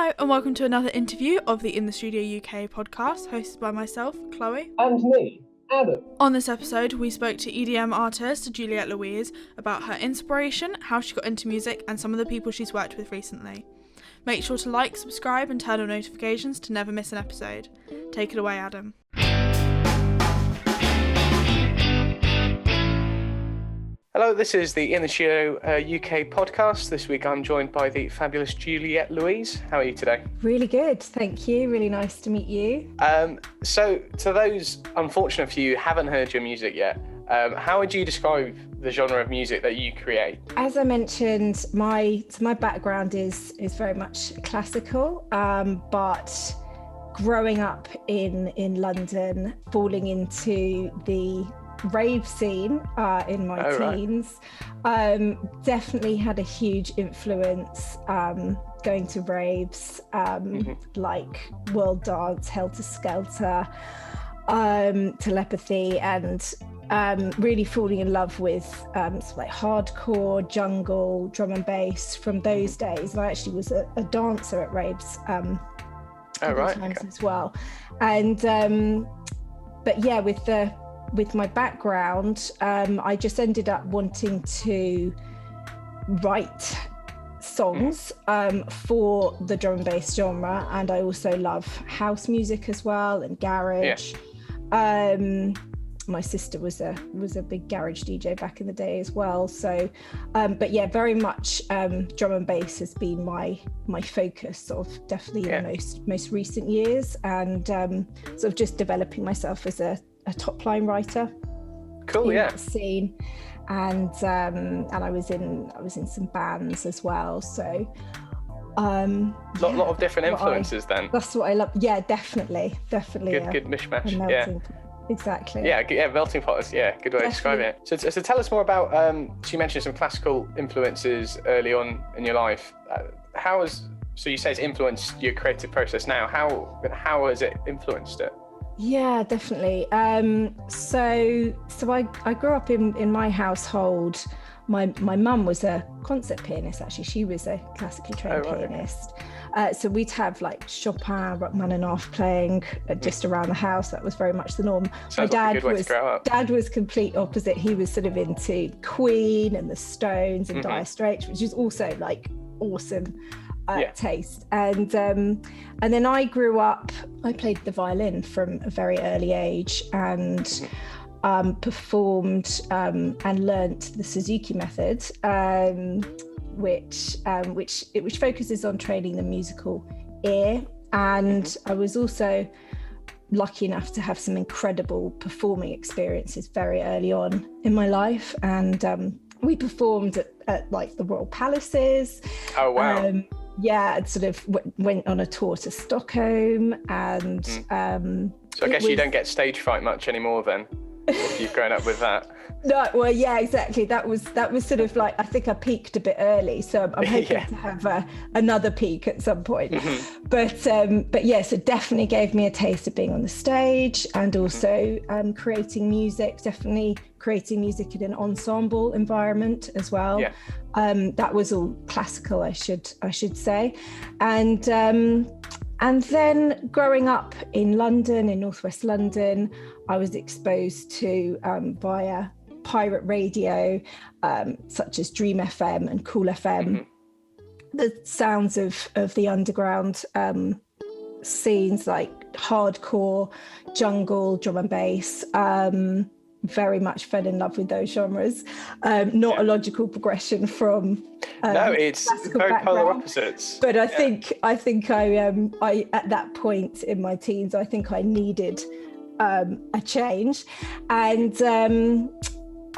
Hello and welcome to another interview of the InTheStudioUK Podcast, hosted by myself, Chloe. And me, Adam. On this episode, we spoke to EDM artist Juliette Louise about her inspiration, how she got into music, and some of the people she's worked with recently. Make sure to like, subscribe, and turn on notifications to never miss an episode. Take it away, Adam. Hello, this is the InTheStudioUK Podcast. This week I'm joined by the fabulous Juliette Louise. How are you today? Really good, thank you. Really nice to meet you. So to those unfortunate few who haven't heard your music yet, how would you describe the genre of music that you create? As I mentioned, my background is very much classical, but growing up in London, falling into the rave scene in my teens, definitely had a huge influence going to raves, like World Dance, Helter Skelter, Telepathy, and really falling in love with like hardcore, jungle, drum and bass from those days. And I actually was a dancer at raves times as well. And but yeah, with my background, I just ended up wanting to write songs for the drum and bass genre, and I also love house music as well and garage. My sister was a big garage DJ back in the day as well, so but yeah, very much drum and bass has been my focus, sort of definitely in the most recent years, and sort of just developing myself as a top line writer. Cool, in that scene, and I was in some bands as well. So lot of different influences. Then that's what I love. Yeah, definitely. Good mishmash. Yeah, exactly. Yeah, melting pot is good way of describing it. So tell us more about. So you mentioned some classical influences early on in your life. So you say it's influenced your creative process now. How has it influenced it? Yeah, definitely. So I grew up in my household. My mum was a concert pianist, actually. She was a classically trained pianist. So we'd have like Chopin, Rachmaninoff playing just around the house. That was very much the norm. Sounds like a good way to grow up. Dad was complete opposite. He was sort of into Queen and the Stones and Dire Straits, which is also like awesome taste. And then I grew up, I played the violin from a very early age, and performed and learnt the Suzuki method, which focuses on training the musical ear. And I was also lucky enough to have some incredible performing experiences very early on in my life, and we performed at like the Royal Palaces. Oh wow. Sort of went on a tour to Stockholm, and so I guess you don't get stage fright much anymore then, if you've grown up with that. No, well, yeah, exactly. That was sort of like, I think I peaked a bit early, so I'm hoping to have another peak at some point. But yes, it definitely gave me a taste of being on the stage, and also creating music. Definitely creating music in an ensemble environment as well. That was all classical, I should say, and then growing up in London, in northwest London, I was exposed to via pirate radio, such as Dream FM and Cool FM, the sounds of the underground scenes like hardcore, jungle, drum and bass. Very much fell in love with those genres. Not a logical progression from no, it's very polar opposites. But I think I at that point in my teens, I think I needed a change, and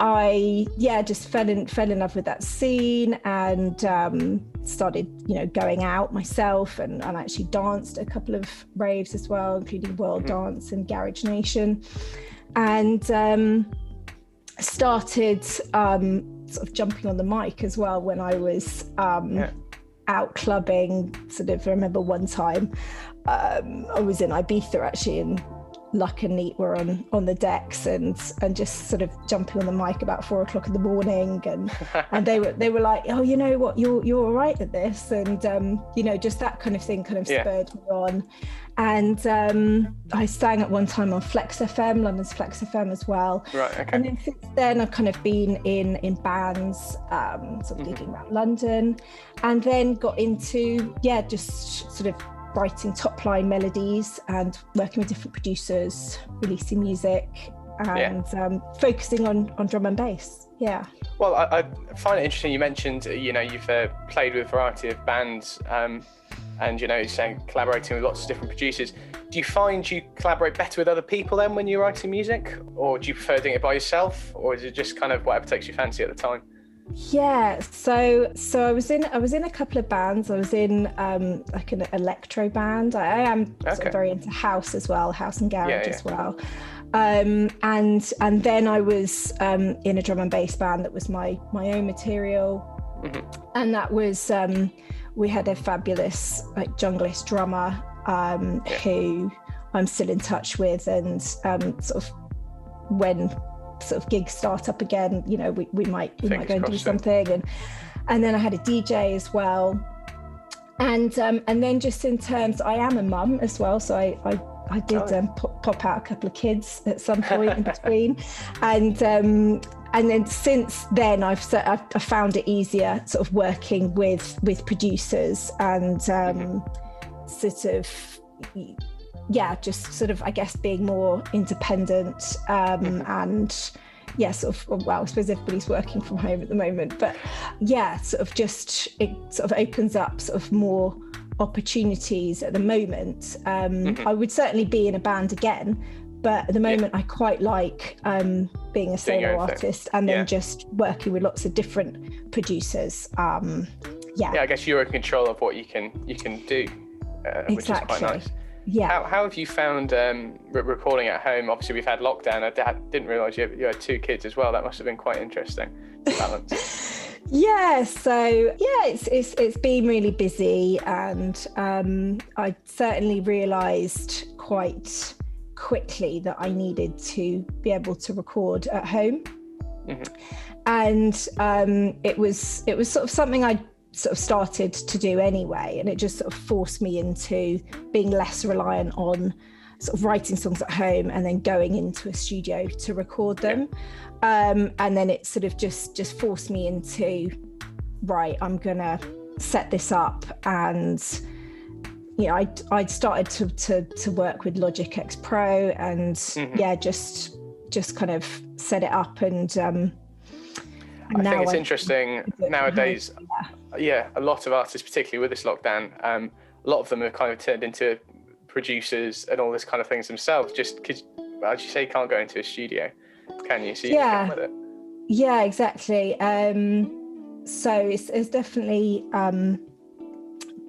I just fell in love with that scene, and started going out myself, and actually danced a couple of raves as well, including World Dance and Garage Nation, and started sort of jumping on the mic as well when I was out clubbing. Sort of, I remember one time I was in Ibiza actually, and Luck and Neat were on the decks and just sort of jumping on the mic about 4 o'clock in the morning, and they were like, oh, you know what, you're all right at this, and just that kind of thing kind of spurred me on. And I sang at one time on Flex FM, London's Flex FM as well. Right, okay. And then since then I've kind of been in bands, sort of gigging around London, and then got into just sort of writing top line melodies and working with different producers, releasing music, and focusing on drum and bass. Yeah. Well, I find it interesting. You mentioned, you've played with a variety of bands, and you're saying collaborating with lots of different producers. Do you find you collaborate better with other people then when you're writing music, or do you prefer doing it by yourself, or is it just kind of whatever takes your fancy at the time? Yeah, so I was in a couple of bands. I was in like an electro band. I am sort of very into house as well, house and garage as well. And then I was in a drum and bass band that was my own material, and that was we had a fabulous junglist drummer who I'm still in touch with, and sort of when sort of gigs start up again, we might go and do something, and then I had a DJ as well, and then just in terms, I am a mum as well, so I did pop out a couple of kids at some point in between, and then since then I've found it easier sort of working with producers and sort of just sort of, I guess, being more independent, and sort of, well, I suppose everybody's working from home at the moment, but sort of just, it sort of opens up sort of more opportunities at the moment. I would certainly be in a band again, but at the moment I quite like being a solo artist, and then just working with lots of different producers. I guess you're in control of what you can do, which is quite nice. Yeah. How have you found recording at home? Obviously, we've had lockdown. I didn't realise you had 2 kids as well. That must have been quite interesting to balance. It's been really busy, and I certainly realised quite quickly that I needed to be able to record at home, and it was sort of something I sort of started to do anyway, and it just sort of forced me into being less reliant on sort of writing songs at home and then going into a studio to record them, and then it sort of just forced me into, right, I'm gonna set this up, and I'd started to work with Logic X Pro, and just kind of set it up, and I think it's interesting nowadays. A lot of artists, particularly with this lockdown, a lot of them have kind of turned into producers and all this kind of things themselves, just because, as you say, you can't go into a studio, can you? So you just get with it. Yeah, exactly. So it's definitely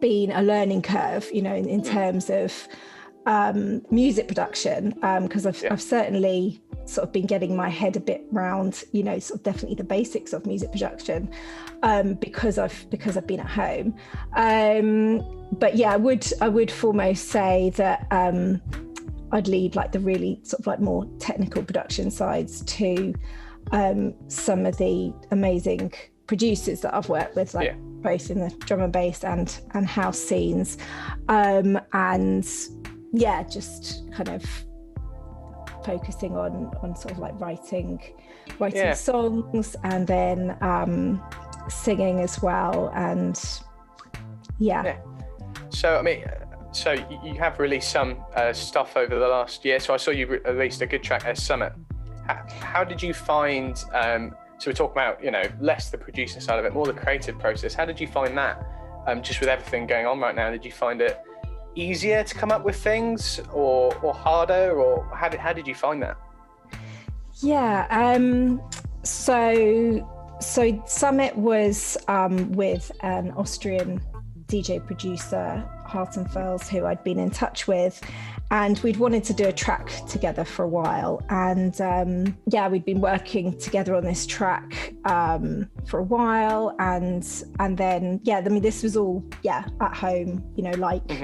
been a learning curve, in terms of music production, because I've certainly sort of been getting my head a bit round, sort of definitely the basics of music production, because I've been at home. But I would foremost say that I'd leave like the really sort of like more technical production sides to some of the amazing producers that I've worked with, both in the drum and bass and house scenes, and just kind of focusing on sort of like writing songs, and then singing as well, and So I mean, so you have released some stuff over the last year. So I saw you released a good track at Summit. How did you find? So we're talking about less the producing side of it, more the creative process. How did you find that? Just with everything going on right now, did you find it easier to come up with things, or harder, or how did you find that? So Summit was with an Austrian DJ producer, Heart and Furls, who I'd been in touch with, and we'd wanted to do a track together for a while. And we'd been working together on this track for a while, and then this was all at home,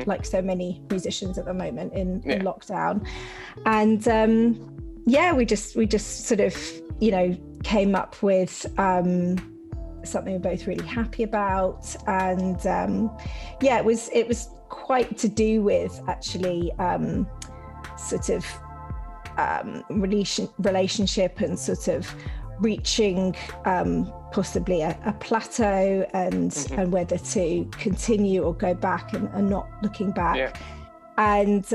like so many musicians at the moment in lockdown, and we just sort of came up with something we're both really happy about, and it was quite to do with actually sort of relationship and sort of reaching possibly a plateau, and whether to continue or go back and not looking back. And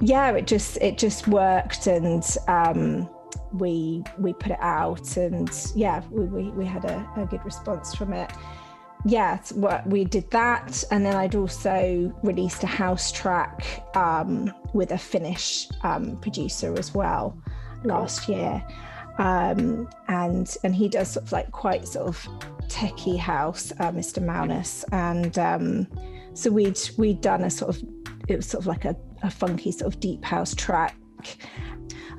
it just worked, and we put it out, and we had a good response from it. We did that, and then I'd also released a house track with a Finnish producer as well last year, and he does sort of like quite sort of techie house, Mr. Maunus, and so we'd done it was sort of like a funky sort of deep house track.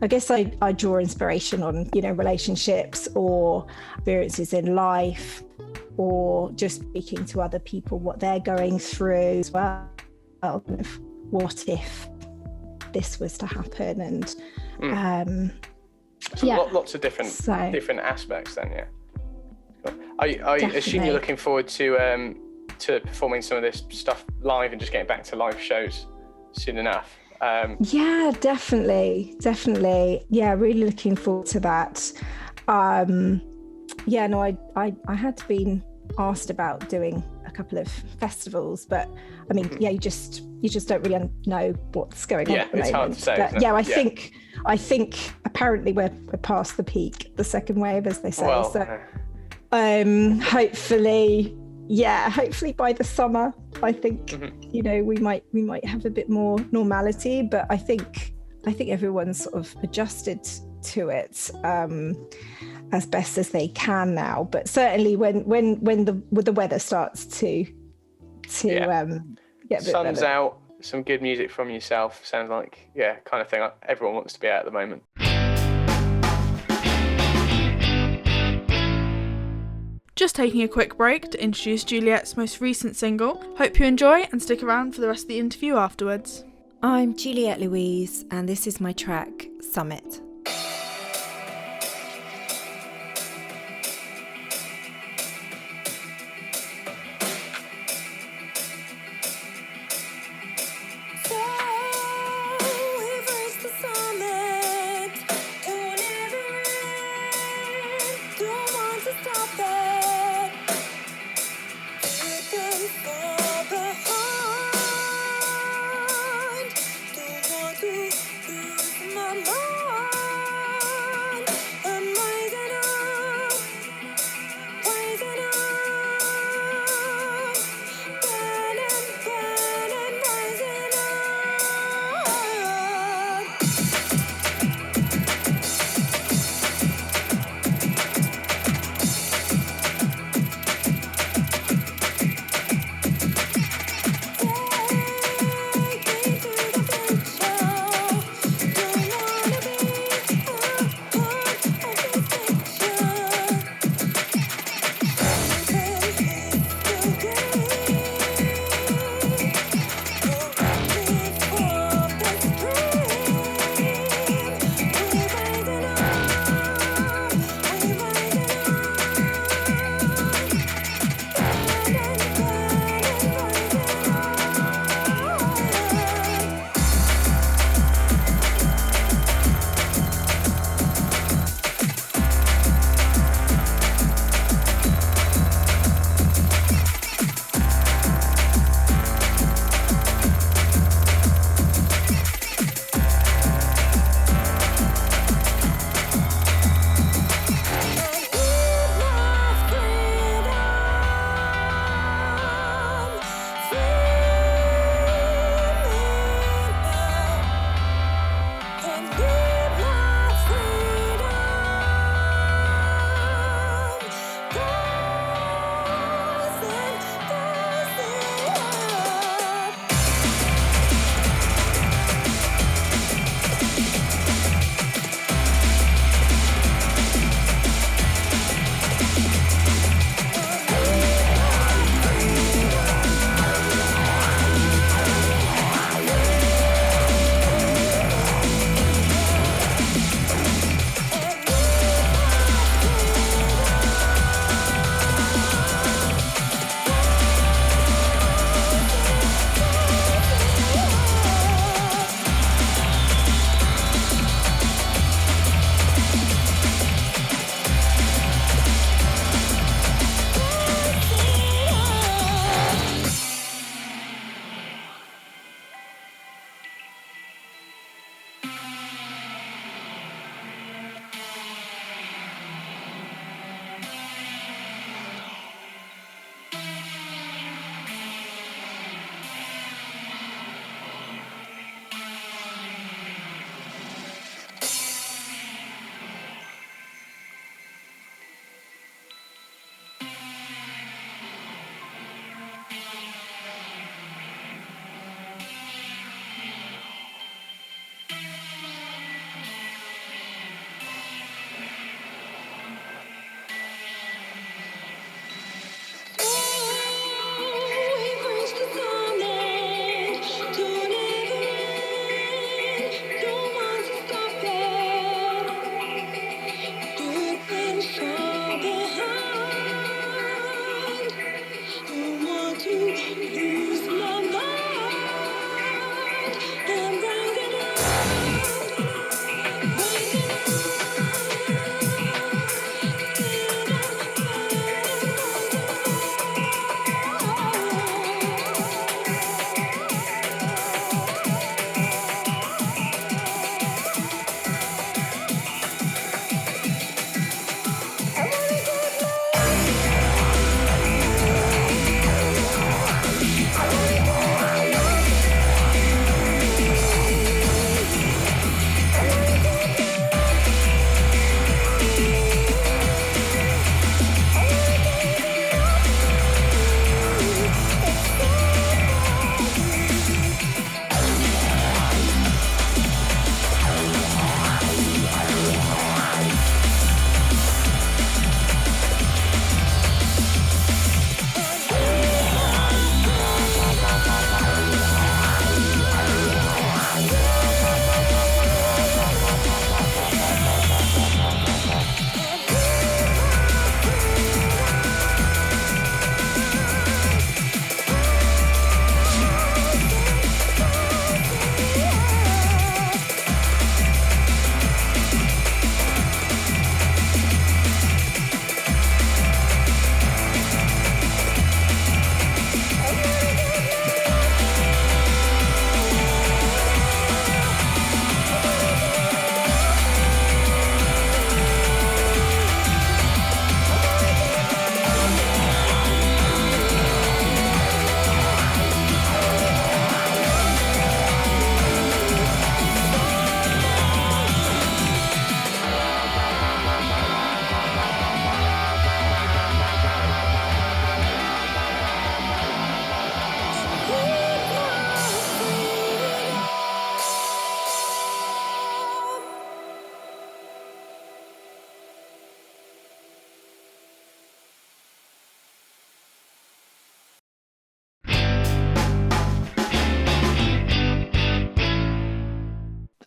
I guess I draw inspiration on, relationships or experiences in life, or just speaking to other people, what they're going through as well. What if this was to happen? And lots of different aspects then, I assume you're looking forward to performing some of this stuff live and just getting back to live shows soon enough. Definitely. Really looking forward to that. I had been asked about doing a couple of festivals, but I mean, you just don't really know what's going on at the moment. It's hard to say. But, I think apparently we're past the peak, the second wave, as they say. Hopefully by the summer, I think we might have a bit more normality. But I think everyone's sort of adjusted to it as best as they can now. But certainly when the weather starts to get a bit sun's better. out, some good music from yourself, sounds like kind of thing everyone wants to be at the moment. Just taking a quick break to introduce Juliet's most recent single. Hope you enjoy and stick around for the rest of the interview afterwards. I'm Juliette Louise, and this is my track, Summit.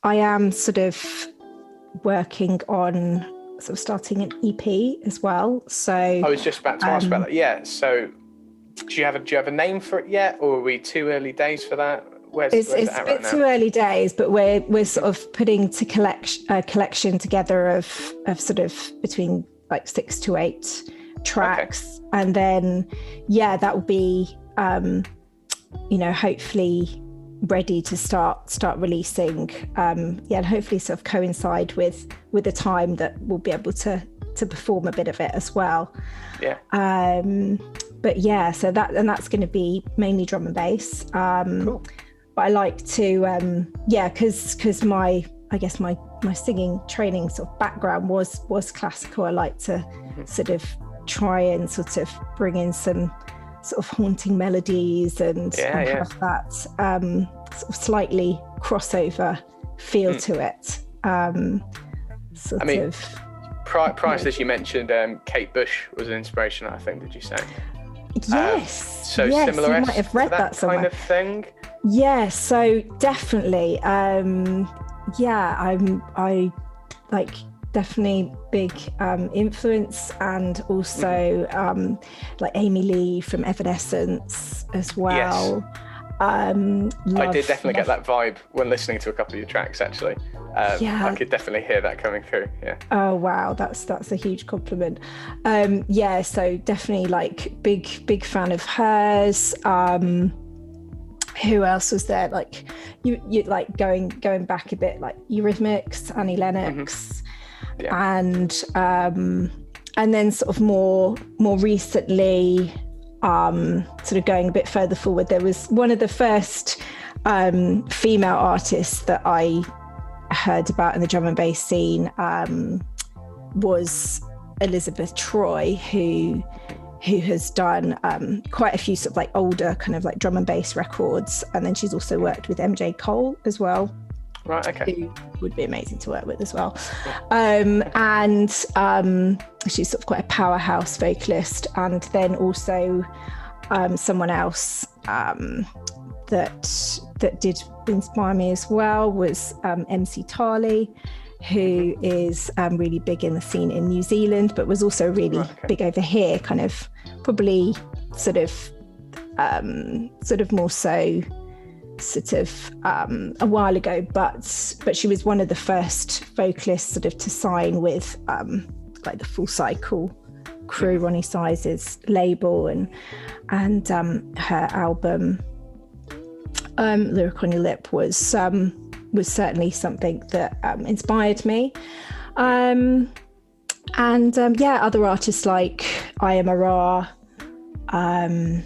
I am sort of working on sort of starting an EP as well. So I was just about to ask about that. Yeah. So do you have a name for it yet, or are we too early days for that? It's a bit too early days, but we're sort of putting a collection together of sort of between like 6 to 8 tracks, and then that will be hopefully ready to start releasing, and hopefully sort of coincide with the time that we'll be able to perform a bit of it as well. But so that's going to be mainly drum and bass. Cool. But I like to because my singing training sort of background was classical. I like to sort of try and sort of bring in some sort of haunting melodies and have that sort of slightly crossover feel to it. Prior to this, you mentioned Kate Bush was an inspiration, I think, did you say? Yes. Similar you might have read that somewhere. Kind of thing? Yeah, so definitely. I like definitely big influence, and also like Amy Lee from Evanescence as well. Yes. I did definitely get that vibe when listening to a couple of your tracks, actually. I could definitely hear that coming through. Yeah. Oh wow, that's a huge compliment. So definitely like big fan of hers. Who else was there? Like you like going back a bit, like Eurythmics, Annie Lennox, and then sort of more recently, sort of going a bit further forward, there was one of the first female artists that I heard about in the drum and bass scene was Elizabeth Troy, who has done quite a few sort of like older kind of like drum and bass records, and then she's also worked with MJ Cole as well. Right, okay. Who would be amazing to work with as well. And she's sort of quite a powerhouse vocalist. And then also someone else that did inspire me as well was MC Tarley, who is really big in the scene in New Zealand, but was also really big over here, kind of probably sort of more so sort of a while ago, but she was one of the first vocalists sort of to sign with like the Full Cycle crew, Ronnie Size's label, and her album Lyric on Your Lip was certainly something that inspired me, and other artists like I Am a Ra, and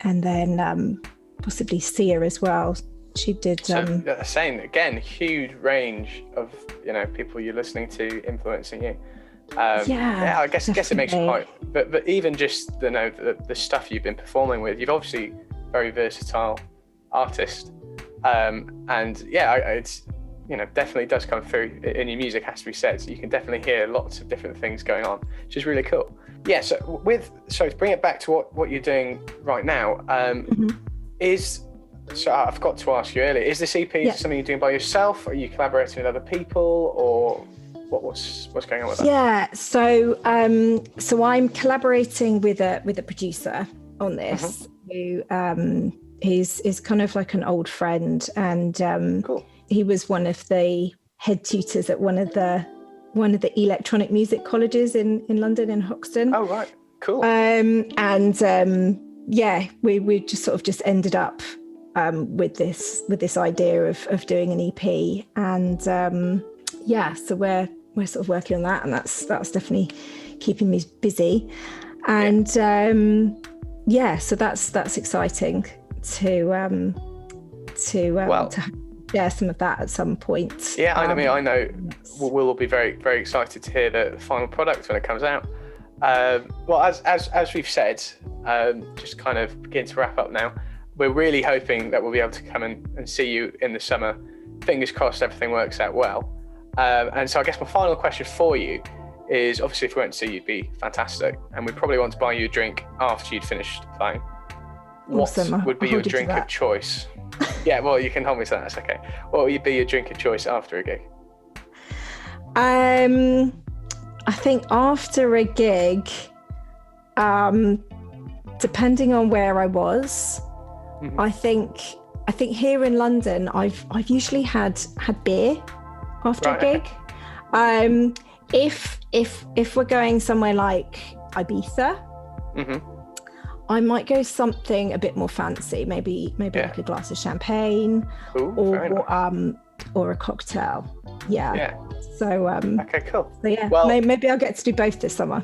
then possibly Sia as well. She did. Same again, huge range of people you're listening to influencing you. I guess it makes it quite. But even just the stuff you've been performing with, you've obviously very versatile artist, it's definitely does come through in your music, has to be said. So you can definitely hear lots of different things going on, which is really cool. Yeah. So to bring it back to what you're doing right now, I forgot to ask you earlier, is this EP something you're doing by yourself? Are you collaborating with other people, or what's going on with that? Yeah, so I'm collaborating with a producer on this, who is kind of like an old friend, and cool. He was one of the head tutors at one of the electronic music colleges in London, in Hoxton. Oh right, cool. We just ended up with this idea of doing an EP, and so we're sort of working on that, and that's definitely keeping me busy, and so that's exciting to share some of that at some point. Yeah, I know we'll be very, very excited to hear the final product when it comes out. Well, as we've said, just kind of begin to wrap up now. We're really hoping that we'll be able to come and see you in the summer. Fingers crossed everything works out well. And so I guess my final question for you is, obviously if we went to see you, it'd be fantastic. And we'd probably want to buy you a drink after you'd finished playing. Awesome. would be your drink of choice? Yeah, well, you can hold me to that. That's okay. What would be your drink of choice after a gig? I think after a gig, depending on where I was, I think here in London, I've usually had beer after a gig. If we're going somewhere like Ibiza, I might go something a bit more fancy, maybe like a glass of champagne. Ooh, or a cocktail. Yeah. So okay, cool. So yeah, well, maybe I'll get to do both this summer.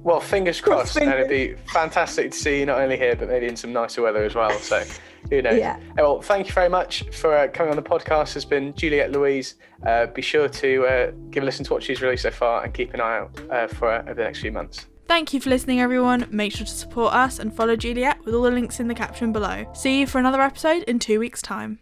Well, fingers crossed, and it'd be fantastic to see you not only here but maybe in some nicer weather as well. So who knows? Yeah. Well, thank you very much for coming on the podcast. It's been Juliette Louise. Be sure to give a listen to what she's released so far and keep an eye out for her over the next few months. Thank you for listening, everyone. Make sure to support us and follow Juliette with all the links in the caption below. See you for another episode in 2 weeks' time.